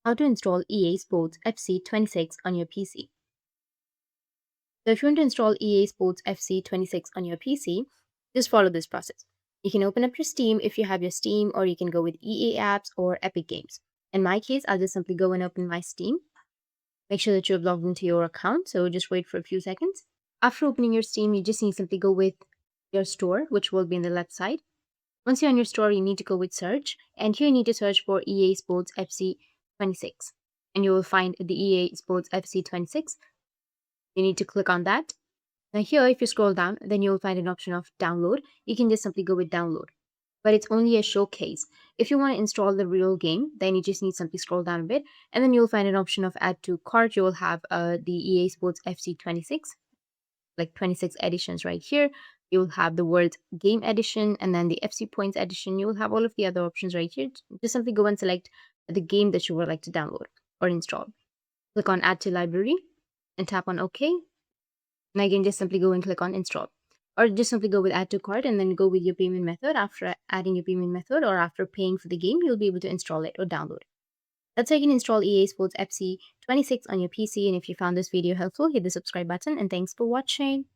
How to install EA Sports FC 26 on your PC. So if you want to install EA Sports FC 26 on your PC, just follow this process. You can open up your Steam if you have your Steam, or you can go with EA apps or Epic Games. In my case, I'll just simply go and open my Steam. Make sure that you have logged into your account, so just wait for a few seconds. After opening your Steam, you just need to simply go with your store, which will be in the left side. Once you're on your store, you need to go with search, and here you need to search for EA Sports FC 26, and you will find the EA Sports FC 26. You need to click on that. Now here, if you scroll down, then you'll find an option of download. You can just simply go with download, but it's only a showcase. If you want to install the real game, then you just need to simply scroll down a bit, and then you'll find an option of add to cart. You will have the EA Sports FC 26, like 26 editions right here. You'll have the World Game Edition and then the FC Points Edition. You will have all of the other options right here. Just simply go and select the game that you would like to download or install. Click on Add to Library and tap on OK. And again, just simply go and click on Install. Or just simply go with Add to Cart and then go with your payment method. After adding your payment method or after paying for the game, you'll be able to install it or download it. That's how you can install EA Sports FC 26 on your PC. And if you found this video helpful, hit the subscribe button. And thanks for watching.